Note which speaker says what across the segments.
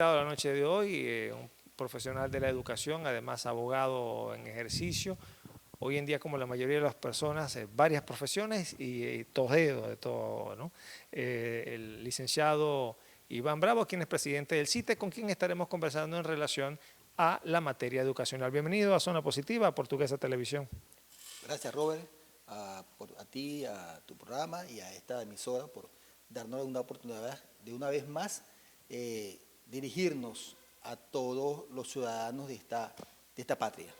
Speaker 1: La noche de hoy, un profesional de la educación, además abogado en ejercicio. Hoy en día, como la mayoría de las personas, varias profesiones y tojeo de todo, ¿no? El licenciado Iván Bravo, quien es presidente del CITE, con quien estaremos conversando en relación a la materia educacional. Bienvenido a Zona Positiva, Portuguesa Televisión.
Speaker 2: Gracias, Robert, a ti, a tu programa y a esta emisora por darnos una oportunidad de una vez más dirigirnos a todos los ciudadanos de esta patria.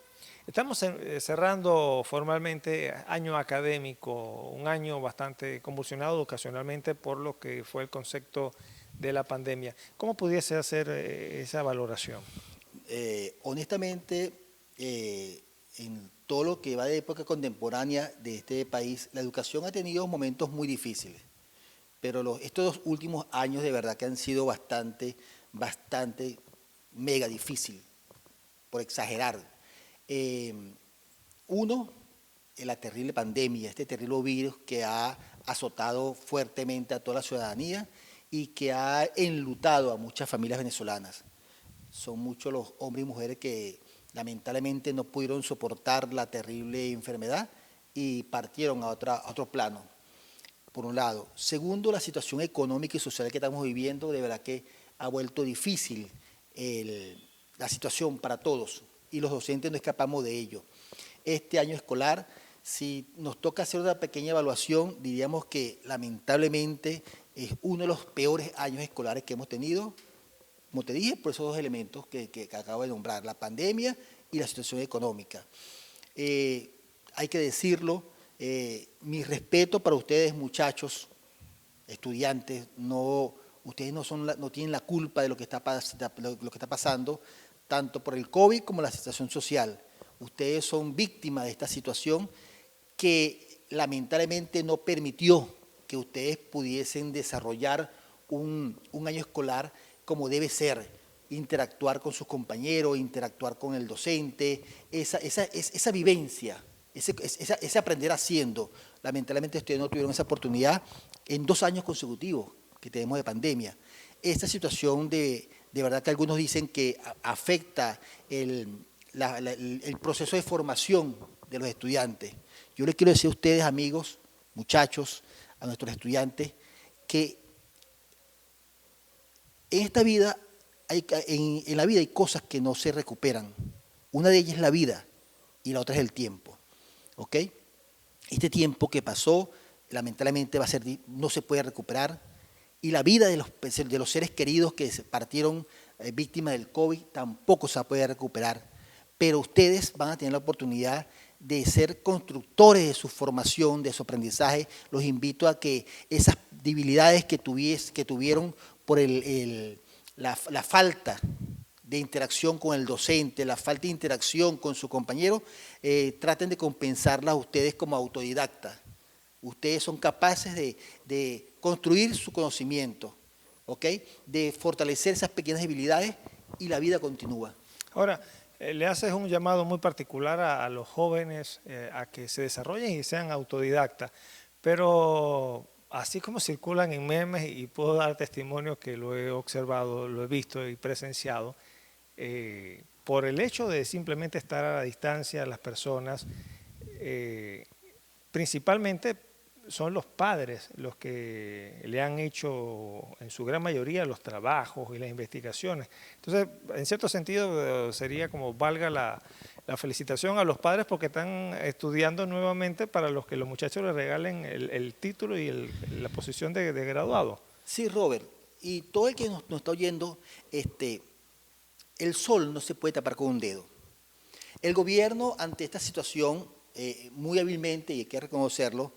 Speaker 1: Estamos cerrando formalmente año académico, un año bastante convulsionado educacionalmente por lo que fue el concepto de la pandemia. ¿Cómo pudiese hacer esa valoración?
Speaker 2: Honestamente, en todo lo que va de época contemporánea de este país, la educación ha tenido momentos muy difíciles, pero estos 2 últimos años de verdad que han sido bastante mega difícil, por exagerar. Uno, la terrible pandemia, este terrible virus que ha azotado fuertemente a toda la ciudadanía y que ha enlutado a muchas familias venezolanas. Son muchos los hombres y mujeres que lamentablemente no pudieron soportar la terrible enfermedad y partieron a otro plano, por un lado. Segundo, la situación económica y social que estamos viviendo, de verdad que ha vuelto difícil la situación para todos y los docentes no escapamos de ello. Este año escolar, si nos toca hacer una pequeña evaluación, diríamos que lamentablemente es uno de los peores años escolares que hemos tenido, como te dije, por esos dos elementos que acabo de nombrar, la pandemia y la situación económica. Hay que decirlo, mi respeto para ustedes, muchachos, estudiantes, ustedes no tienen la culpa de lo que está pasando, tanto por el COVID como la situación social. Ustedes son víctimas de esta situación que lamentablemente no permitió que ustedes pudiesen desarrollar un año escolar como debe ser, interactuar con sus compañeros, interactuar con el docente, esa vivencia, ese aprender haciendo. Lamentablemente ustedes no tuvieron esa oportunidad en 2 años consecutivos que tenemos de pandemia. Esta situación de verdad que algunos dicen que afecta el proceso de formación de los estudiantes. Yo les quiero decir a ustedes, amigos, muchachos, a nuestros estudiantes, que en esta vida, en la vida hay cosas que no se recuperan. Una de ellas es la vida y la otra es el tiempo. ¿Ok? Este tiempo que pasó, lamentablemente no se puede recuperar. Y la vida de los seres queridos que se partieron víctimas del COVID tampoco se puede recuperar. Pero ustedes van a tener la oportunidad de ser constructores de su formación, de su aprendizaje. Los invito a que esas debilidades que tuvieron por la falta de interacción con el docente, la falta de interacción con su compañero, traten de compensarlas ustedes como autodidactas. Ustedes son capaces de construir su conocimiento, ¿ok? De fortalecer esas pequeñas debilidades y la vida continúa.
Speaker 1: Ahora, le haces un llamado muy particular a los jóvenes a que se desarrollen y sean autodidactas, pero así como circulan en memes y puedo dar testimonio que lo he observado, lo he visto y presenciado, por el hecho de simplemente estar a la distancia las personas, principalmente son los padres los que le han hecho en su gran mayoría los trabajos y las investigaciones. Entonces, en cierto sentido sería como valga la felicitación a los padres porque están estudiando nuevamente para los que los muchachos les regalen el título y la posición de graduado.
Speaker 2: Sí, Robert, y todo el que nos está oyendo, el sol no se puede tapar con un dedo. El gobierno ante esta situación, muy hábilmente, y hay que reconocerlo,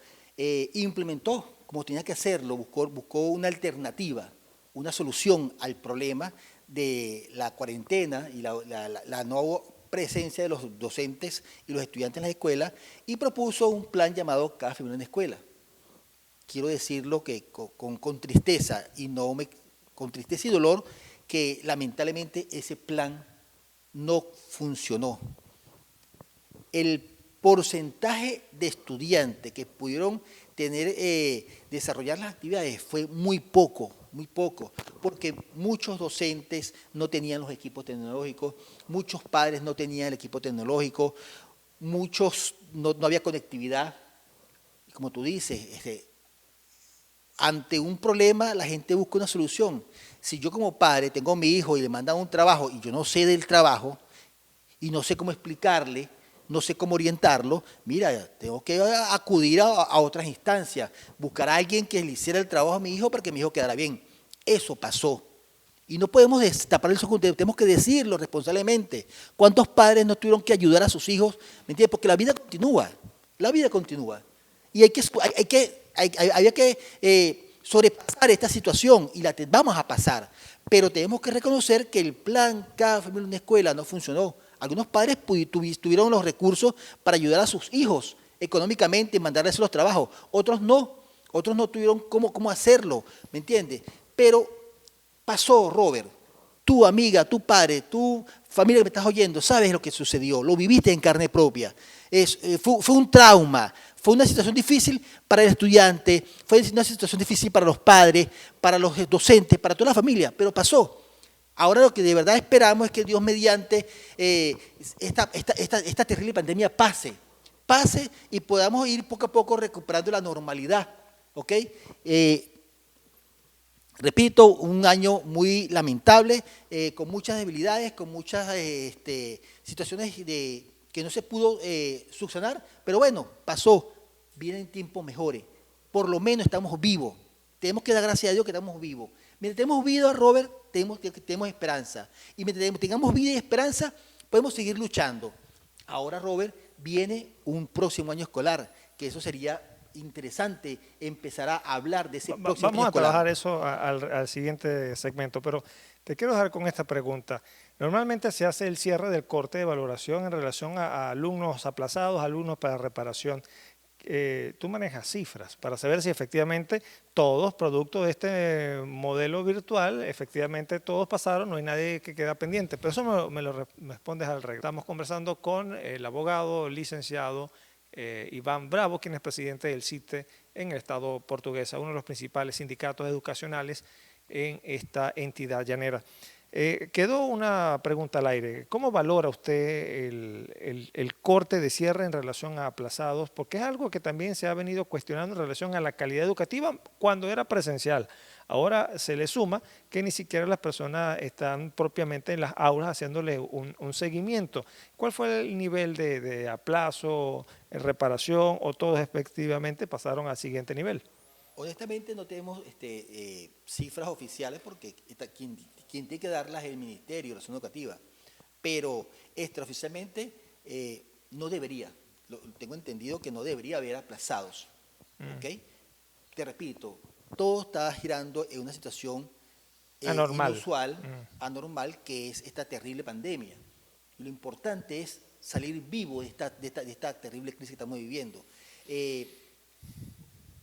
Speaker 2: implementó como tenía que hacerlo, buscó una alternativa, una solución al problema de la cuarentena y la no presencia de los docentes y los estudiantes en la escuela y propuso un plan llamado Cada Familia en la Escuela. Quiero decirlo que con tristeza con tristeza y dolor que lamentablemente ese plan no funcionó. El porcentaje de estudiantes que pudieron desarrollar las actividades fue muy poco, muy poco, porque muchos docentes no tenían los equipos tecnológicos, muchos padres no tenían el equipo tecnológico, muchos no había conectividad. Y como tú dices, ante un problema la gente busca una solución. Si yo como padre tengo a mi hijo y le mandan un trabajo y yo no sé del trabajo y no sé cómo explicarle, no sé cómo orientarlo, mira, tengo que acudir a otras instancias, buscar a alguien que le hiciera el trabajo a mi hijo para que mi hijo quedara bien. Eso pasó. Y no podemos tapar el sol, tenemos que decirlo responsablemente. ¿Cuántos padres no tuvieron que ayudar a sus hijos? ¿Me entiendes? Porque la vida continúa, la vida continúa. Y había que sobrepasar esta situación y la vamos a pasar. Pero tenemos que reconocer que el plan Cada Familia en una Escuela no funcionó. Algunos padres tuvieron los recursos para ayudar a sus hijos económicamente, mandarles los trabajos. Otros no tuvieron cómo hacerlo, ¿me entiendes? Pero pasó, Robert. Tu amiga, tu padre, tu familia que me estás oyendo, sabes lo que sucedió, lo viviste en carne propia. Fue un trauma, fue una situación difícil para el estudiante, fue una situación difícil para los padres, para los docentes, para toda la familia, pero pasó. Ahora lo que de verdad esperamos es que Dios mediante esta terrible pandemia pase y podamos ir poco a poco recuperando la normalidad, ¿ok? Repito, un año muy lamentable, con muchas debilidades, con muchas situaciones que no se pudo subsanar, pero bueno, pasó, vienen tiempos mejores, por lo menos estamos vivos, tenemos que dar gracias a Dios que estamos vivos. Mientras tenemos vida, Robert, tenemos esperanza, y mientras tengamos vida y esperanza, podemos seguir luchando. Ahora, Robert, viene un próximo año escolar, que eso sería interesante empezar a hablar de ese próximo año
Speaker 1: Vamos a
Speaker 2: escolar.
Speaker 1: trabajar eso al siguiente segmento, pero te quiero dejar con esta pregunta. Normalmente se hace el cierre del corte de valoración en relación a alumnos aplazados, alumnos para reparación. Tú manejas cifras para saber si efectivamente todos, producto de este modelo virtual, efectivamente todos pasaron, no hay nadie que queda pendiente. Pero eso me lo respondes al regreso. Estamos conversando con el abogado licenciado Iván Bravo, quien es presidente del CITE en el Estado portugués, uno de los principales sindicatos educacionales en esta entidad llanera. Quedó una pregunta al aire. ¿Cómo valora usted el corte de cierre en relación a aplazados? Porque es algo que también se ha venido cuestionando en relación a la calidad educativa cuando era presencial. Ahora se le suma que ni siquiera las personas están propiamente en las aulas haciéndole un seguimiento. ¿Cuál fue el nivel de aplazo, reparación o todos efectivamente pasaron al siguiente nivel?
Speaker 2: Honestamente no tenemos cifras oficiales porque quien tiene que darlas es el Ministerio de Educación Educativa, pero extraoficialmente no debería, tengo entendido que no debería haber aplazados, ¿ok? Te repito, todo está girando en una situación
Speaker 1: Anormal.
Speaker 2: inusual, anormal, que es esta terrible pandemia. Lo importante es salir vivo de esta terrible crisis que estamos viviendo.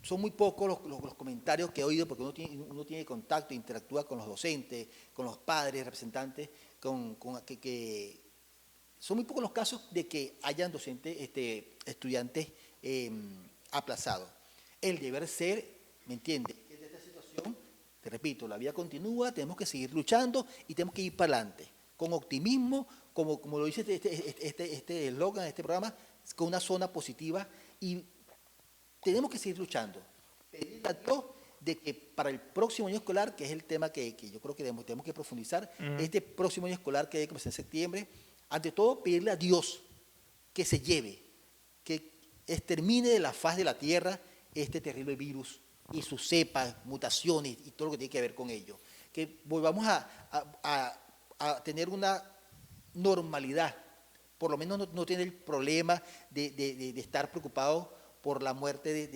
Speaker 2: Son muy pocos los comentarios que he oído porque uno tiene contacto, interactúa con los docentes, con los padres, representantes, son muy pocos los casos de que hayan docentes, estudiantes aplazados. El deber ser, ¿me entiendes? De esta situación, te repito, la vida continúa, tenemos que seguir luchando y tenemos que ir para adelante, con optimismo, como lo dice este eslogan de este programa, con una zona positiva y tenemos que seguir luchando. Pedirle a Dios de que para el próximo año escolar, que es el tema que yo creo que tenemos que profundizar, este próximo año escolar que debe comenzar en septiembre, ante todo pedirle a Dios que se lleve, que extermine de la faz de la tierra este terrible virus y sus cepas, mutaciones y todo lo que tiene que ver con ello. Que volvamos a tener una normalidad, por lo menos no tener el problema de estar preocupados por la muerte,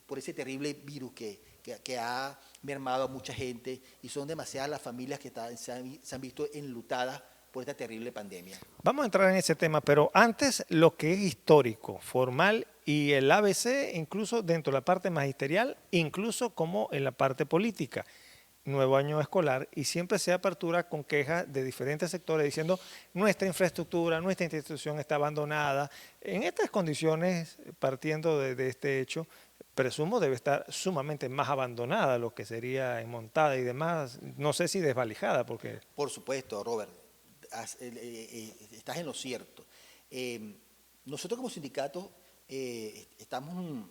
Speaker 2: por ese terrible virus que ha mermado a mucha gente y son demasiadas las familias que se han visto enlutadas por esta terrible pandemia.
Speaker 1: Vamos a entrar en ese tema, pero antes lo que es histórico, formal y el ABC, incluso dentro de la parte magisterial, incluso como en la parte política. nuevo año escolar y siempre se apertura con quejas de diferentes sectores diciendo nuestra infraestructura, nuestra institución está abandonada. En estas condiciones, partiendo de este hecho, presumo debe estar sumamente más abandonada, lo que sería enmontada y demás, no sé si desvalijada, porque...
Speaker 2: Por supuesto, Robert, estás en lo cierto. Nosotros como sindicato estamos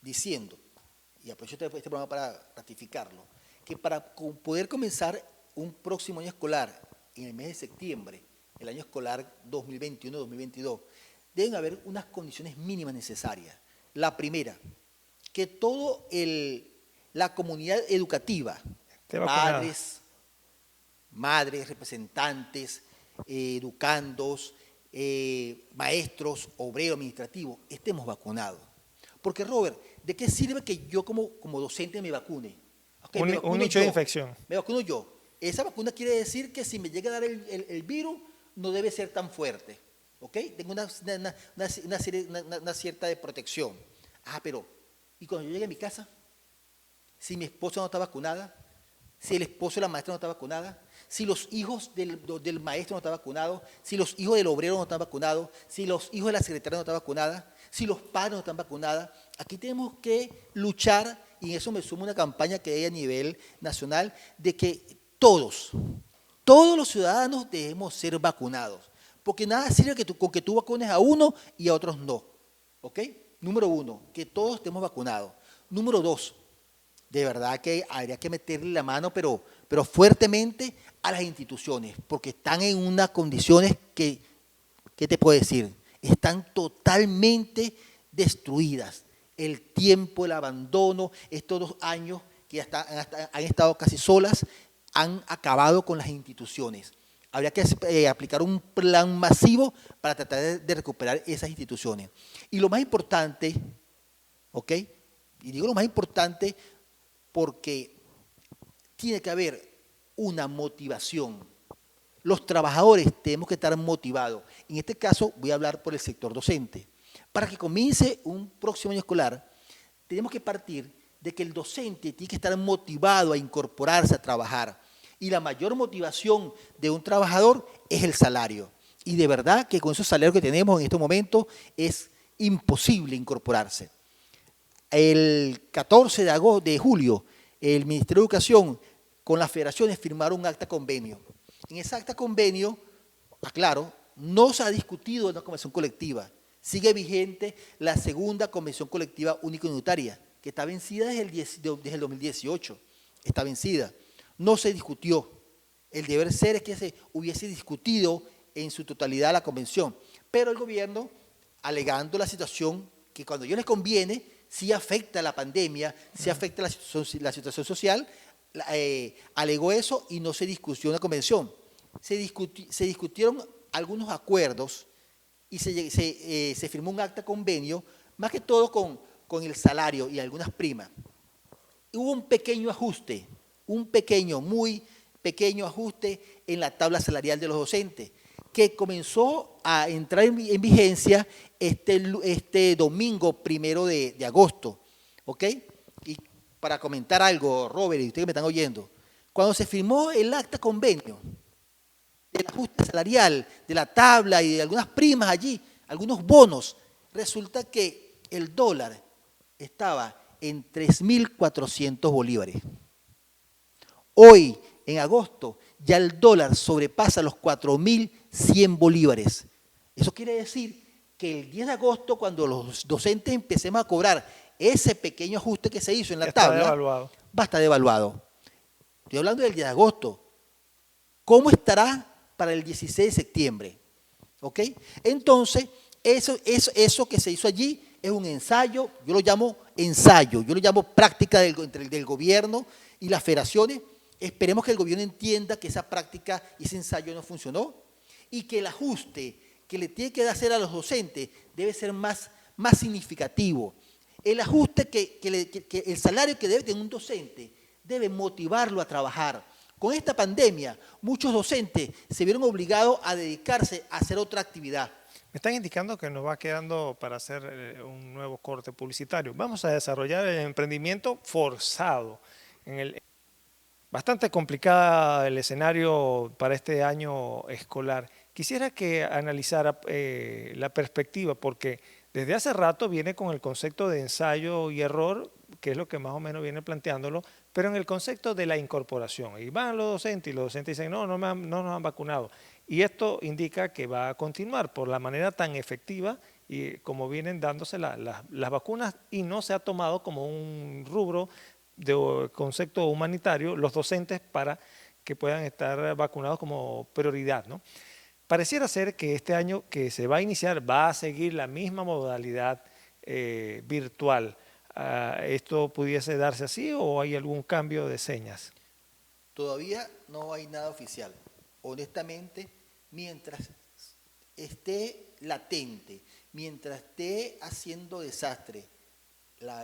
Speaker 2: diciendo, y aprovecho este programa para ratificarlo, que para poder comenzar un próximo año escolar en el mes de septiembre, el año escolar 2021-2022, deben haber unas condiciones mínimas necesarias. La primera, que toda la comunidad educativa, madres, representantes, educandos, maestros, obreros, administrativos, estemos vacunados. Porque, Robert, ¿de qué sirve que yo como docente me vacune? Okay,
Speaker 1: un nicho de infección.
Speaker 2: Me vacuno yo. Esa vacuna quiere decir que si me llega a dar el virus, no debe ser tan fuerte. ¿Ok? Tengo una cierta de protección. Pero, ¿y cuando yo llegue a mi casa? Si mi esposa no está vacunada, si el esposo de la maestra no está vacunada, si los hijos del maestro no están vacunados, si los hijos del obrero no están vacunados, si los hijos de la secretaria no están vacunados, si los padres no están vacunados, aquí tenemos que luchar, y en eso me sumo una campaña que hay a nivel nacional, de que todos los ciudadanos debemos ser vacunados, porque nada sirve con que tú vacunes a uno y a otros no, ¿ok? Número uno, que todos estemos vacunados. Número dos, de verdad que habría que meterle la mano, pero fuertemente a las instituciones, porque están en unas condiciones que, ¿qué te puedo decir? Están totalmente destruidas. El tiempo, el abandono, estos 2 años que han estado casi solas, han acabado con las instituciones. Habría que aplicar un plan masivo para tratar de recuperar esas instituciones. Y lo más importante, ¿ok? Y digo lo más importante porque tiene que haber una motivación. Los trabajadores tenemos que estar motivados. En este caso voy a hablar por el sector docente. Para que comience un próximo año escolar, tenemos que partir de que el docente tiene que estar motivado a incorporarse a trabajar. Y la mayor motivación de un trabajador es el salario. Y de verdad que con esos salarios que tenemos en estos momentos es imposible incorporarse. El 14 de julio, el Ministerio de Educación con las federaciones firmaron un acta convenio. En ese acta convenio, aclaro, no se ha discutido en la convención colectiva. Sigue vigente la segunda convención colectiva única y unitaria, que está vencida desde el 2018. Está vencida. No se discutió. El deber ser es que se hubiese discutido en su totalidad la convención. Pero el gobierno, alegando la situación que cuando a ellos les conviene, sí afecta la pandemia, sí afecta la situación social, alegó eso y no se discutió en la convención. Se discutieron algunos acuerdos y se firmó un acta convenio, más que todo con el salario y algunas primas. Hubo un pequeño ajuste, muy pequeño ajuste en la tabla salarial de los docentes, que comenzó a entrar en vigencia este domingo 1 de agosto, ¿ok? Y para comentar algo, Robert, y ustedes que me están oyendo, cuando se firmó el acta convenio del ajuste salarial, de la tabla y de algunas primas allí, algunos bonos, resulta que el dólar estaba en 3.400 bolívares. Hoy, en agosto, ya el dólar sobrepasa los 4.100 bolívares. Eso quiere decir que el 10 de agosto, cuando los docentes empecemos a cobrar ese pequeño ajuste que se hizo en la tabla, va a estar devaluado. Estoy hablando del 10 de agosto. ¿Cómo estará para el 16 de septiembre? ¿Ok? Entonces, eso que se hizo allí es un ensayo, yo lo llamo ensayo, yo lo llamo práctica del gobierno y las federaciones. Esperemos que el gobierno entienda que esa práctica y ese ensayo no funcionó y que el ajuste que le tiene que hacer a los docentes debe ser más significativo. El ajuste que el salario que debe tener un docente debe motivarlo a trabajar. Con esta pandemia, muchos docentes se vieron obligados a dedicarse a hacer otra actividad.
Speaker 1: Me están indicando que nos va quedando para hacer un nuevo corte publicitario. Vamos a desarrollar el emprendimiento forzado en el Bastante complicada el escenario para este año escolar. Quisiera que analizara la perspectiva, porque desde hace rato viene con el concepto de ensayo y error, que es lo que más o menos viene planteándolo, pero en el concepto de la incorporación. Y van los docentes y los docentes dicen, no, no nos han vacunado. Y esto indica que va a continuar por la manera tan efectiva y como vienen dándose las vacunas, y no se ha tomado como un rubro de concepto humanitario los docentes para que puedan estar vacunados como prioridad, ¿no? Pareciera ser que este año que se va a iniciar va a seguir la misma modalidad virtual. ¿Esto pudiese darse así o hay algún cambio de señas?
Speaker 2: Todavía no hay nada oficial. Honestamente, mientras esté latente, mientras esté haciendo desastre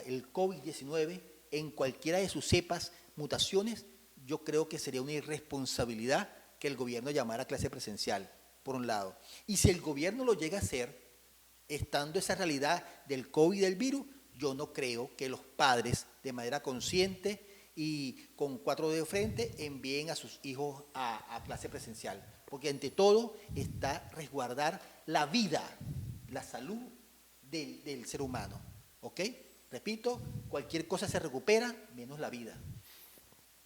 Speaker 2: el COVID-19 en cualquiera de sus cepas, mutaciones, yo creo que sería una irresponsabilidad que el gobierno llamara a clase presencial, por un lado. Y si el gobierno lo llega a hacer, estando esa realidad del COVID y del virus, yo no creo que los padres, de manera consciente y con 4 dedos de frente, envíen a sus hijos a clase presencial. Porque ante todo está resguardar la vida, la salud del ser humano. ¿Ok? Repito, cualquier cosa se recupera, menos la vida.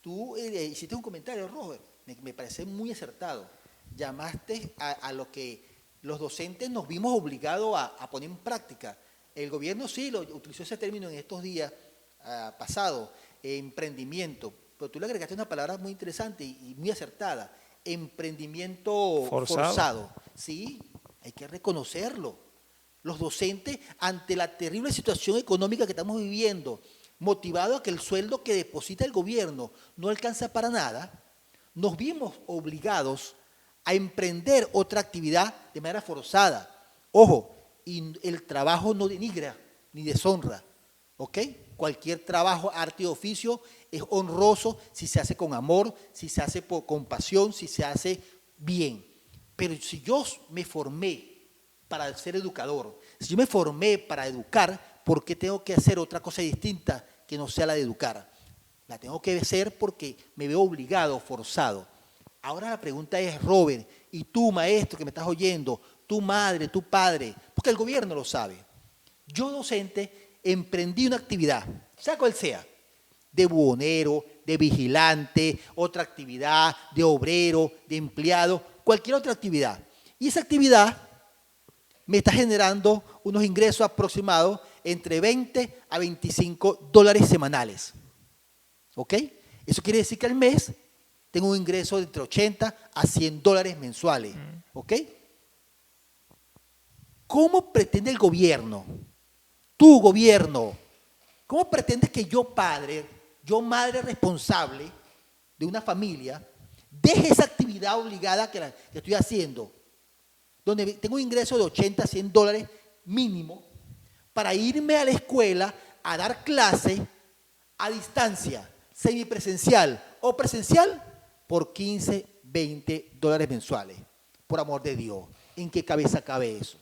Speaker 2: Tú hiciste un comentario, Robert, me parece muy acertado. Llamaste a lo que los docentes nos vimos obligados a poner en práctica. El gobierno sí utilizó ese término en estos días pasados, emprendimiento, pero tú le agregaste una palabra muy interesante y muy acertada, emprendimiento forzado. Sí, hay que reconocerlo. Los docentes, ante la terrible situación económica que estamos viviendo, motivado a que el sueldo que deposita el gobierno no alcanza para nada, nos vimos obligados a emprender otra actividad de manera forzada. Ojo, y el trabajo no denigra ni deshonra, ¿ok? Cualquier trabajo, arte y oficio es honroso si se hace con amor, si se hace con pasión, si se hace bien. Pero si yo me formé para ser educador, si yo me formé para educar, ¿por qué tengo que hacer otra cosa distinta que no sea la de educar? La tengo que hacer porque me veo obligado, forzado. Ahora la pregunta es, Robert, y tú, maestro, que me estás oyendo, tu madre, tu padre, porque el gobierno lo sabe. Yo, docente, emprendí una actividad, sea cual sea, de buhonero, de vigilante, otra actividad, de obrero, de empleado, cualquier otra actividad. Y esa actividad me está generando unos ingresos aproximados entre 20 a 25 dólares semanales. ¿Ok? Eso quiere decir que al mes tengo un ingreso de entre 80 a 100 dólares mensuales. ¿Ok? ¿Cómo pretende el gobierno, tu gobierno, cómo pretendes que yo padre, yo madre responsable de una familia, deje esa actividad obligada que estoy haciendo, donde tengo un ingreso de 80 a 100 dólares mínimo, para irme a la escuela a dar clase a distancia, semipresencial o presencial, por 15, 20 dólares mensuales? Por amor de Dios, ¿en qué cabeza cabe eso?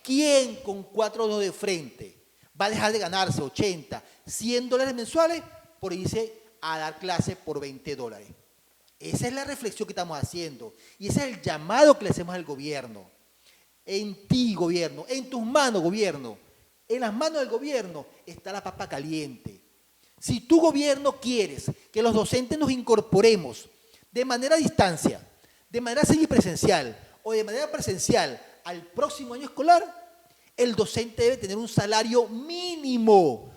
Speaker 2: ¿Quién con 4 dedos de frente va a dejar de ganarse 80, 100 dólares mensuales por irse a dar clase por 20 dólares? Esa es la reflexión que estamos haciendo y ese es el llamado que le hacemos al gobierno. En ti, gobierno, en tus manos, gobierno, en las manos del gobierno está la papa caliente. Si tu gobierno quieres que los docentes nos incorporemos de manera a distancia, de manera semipresencial o de manera presencial al próximo año escolar, el docente debe tener un salario mínimo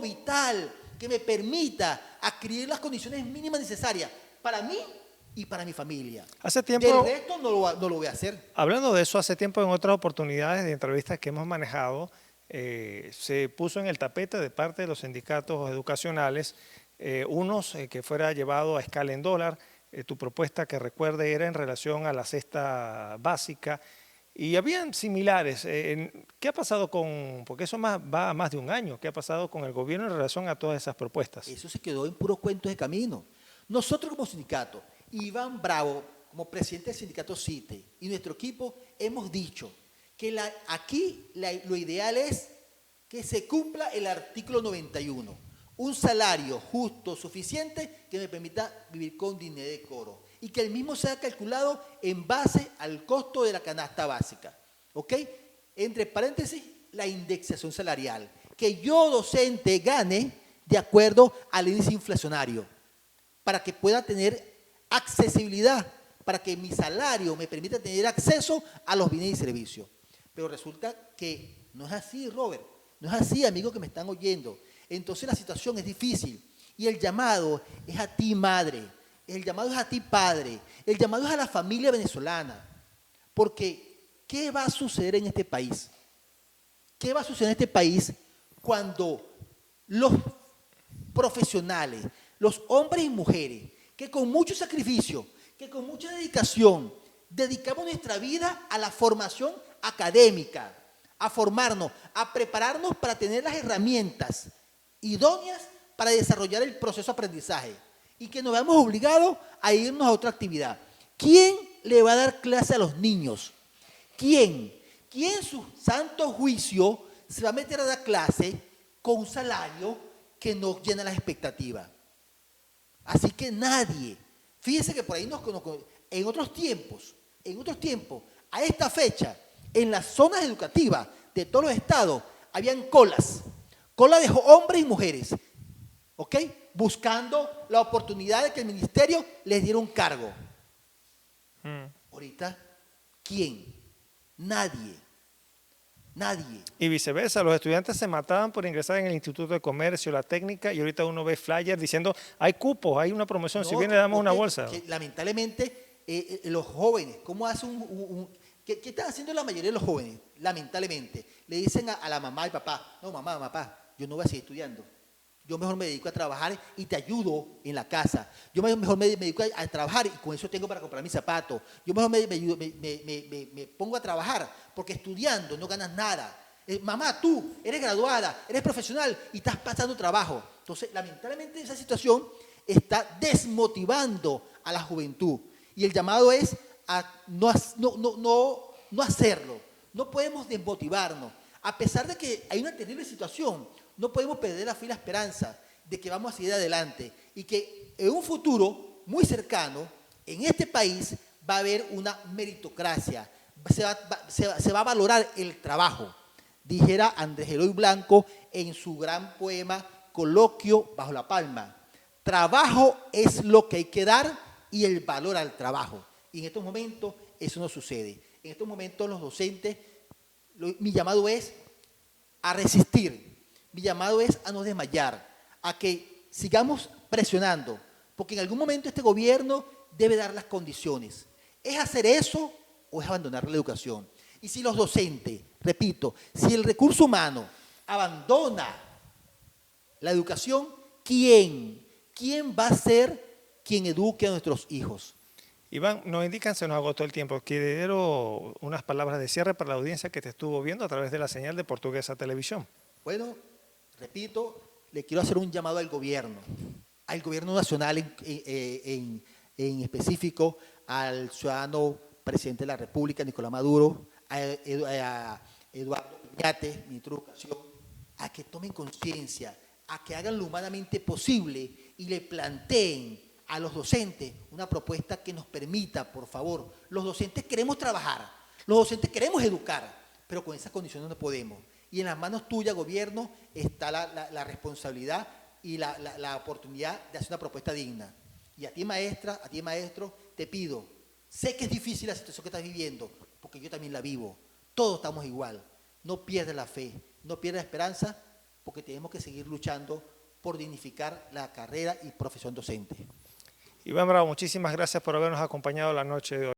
Speaker 2: vital que me permita adquirir las condiciones mínimas necesarias para mí y para mi familia.
Speaker 1: Hace tiempo,
Speaker 2: del resto no lo voy a hacer.
Speaker 1: Hablando de eso, hace tiempo en otras oportunidades de entrevistas que hemos manejado, se puso en el tapete de parte de los sindicatos educacionales unos que fuera llevado a escala en dólar. Tu propuesta, que recuerde, era en relación a la cesta básica y habían similares. ¿Qué ha pasado porque eso va a más de un año? ¿Qué ha pasado con el gobierno en relación a todas esas propuestas?
Speaker 2: Eso se quedó en puros cuentos de camino. Nosotros como sindicato, Iván Bravo, como presidente del sindicato CITE, y nuestro equipo hemos dicho que aquí lo ideal es que se cumpla el artículo 91. un salario justo, suficiente, que me permita vivir con dignidad y decoro. Y que el mismo sea calculado en base al costo de la canasta básica. ¿Ok? Entre paréntesis, la indexación salarial. Que yo, docente, gane de acuerdo al índice inflacionario, para que pueda tener accesibilidad, para que mi salario me permita tener acceso a los bienes y servicios. Pero resulta que no es así, Robert. No es así, amigos que me están oyendo. Entonces la situación es difícil. Y el llamado es a ti, madre. El llamado es a ti, padre. El llamado es a la familia venezolana. Porque, ¿qué va a suceder en este país? ¿Qué va a suceder en este país cuando los profesionales, los hombres y mujeres, que con mucho sacrificio, que con mucha dedicación, dedicamos nuestra vida a la formación académica, a formarnos, a prepararnos para tener las herramientas idóneas para desarrollar el proceso de aprendizaje y que nos veamos obligados a irnos a otra actividad? ¿Quién le va a dar clase a los niños? ¿Quién? ¿Quién en su santo juicio se va a meter a dar clase con un salario que no llena las expectativas? Así que nadie. Fíjense que por ahí en otros tiempos, a esta fecha, en las zonas educativas de todos los estados, habían colas de hombres y mujeres, ¿ok? Buscando la oportunidad de que el ministerio les diera un cargo. Ahorita, ¿quién? Nadie.
Speaker 1: Y viceversa, los estudiantes se mataban por ingresar en el Instituto de Comercio, la técnica, y ahorita uno ve flyers diciendo, hay cupos, hay una promoción, si bien le damos una bolsa.
Speaker 2: Que lamentablemente, los jóvenes, ¿cómo hacen ¿qué están haciendo la mayoría de los jóvenes? Lamentablemente, le dicen a la mamá y papá, no, mamá, papá, yo no voy a seguir estudiando. Yo mejor me dedico a trabajar y te ayudo en la casa. Yo mejor me dedico a trabajar y con eso tengo para comprar mis zapatos. Yo mejor me pongo a trabajar porque estudiando no ganas nada. Mamá, tú eres graduada, eres profesional y estás pasando trabajo. Entonces, lamentablemente esa situación está desmotivando a la juventud. Y el llamado es a no hacerlo. No podemos desmotivarnos. A pesar de que hay una terrible situación, no podemos perder la fe y la esperanza de que vamos a seguir adelante y que en un futuro muy cercano, en este país, va a haber una meritocracia. Se va a valorar el trabajo. Dijera Andrés Eloy Blanco en su gran poema Coloquio bajo la palma. Trabajo es lo que hay que dar y el valor al trabajo. Y en estos momentos eso no sucede. En estos momentos los docentes, mi llamado es a resistir. Mi llamado es a no desmayar, a que sigamos presionando, porque en algún momento este gobierno debe dar las condiciones. ¿Es hacer eso o es abandonar la educación? Y si los docentes, repito, si el recurso humano abandona la educación, ¿quién va a ser quien eduque a nuestros hijos?
Speaker 1: Iván, nos indican, se nos agotó el tiempo. Quiero unas palabras de cierre para la audiencia que te estuvo viendo a través de la señal de Portuguesa Televisión.
Speaker 2: Bueno, repito, le quiero hacer un llamado al gobierno nacional en específico, al ciudadano presidente de la República, Nicolás Maduro, a Eduardo Piñate, ministro de Educación, a que tomen conciencia, a que hagan lo humanamente posible y le planteen a los docentes una propuesta que nos permita, por favor. Los docentes queremos trabajar, los docentes queremos educar, pero con esas condiciones no podemos. Y en las manos tuyas, gobierno, está la responsabilidad y la oportunidad de hacer una propuesta digna. Y a ti, maestra, a ti, maestro, te pido, sé que es difícil la situación que estás viviendo, porque yo también la vivo. Todos estamos igual. No pierdas la fe, no pierdas la esperanza, porque tenemos que seguir luchando por dignificar la carrera y profesión docente.
Speaker 1: Iván Bravo, muchísimas gracias por habernos acompañado la noche de hoy.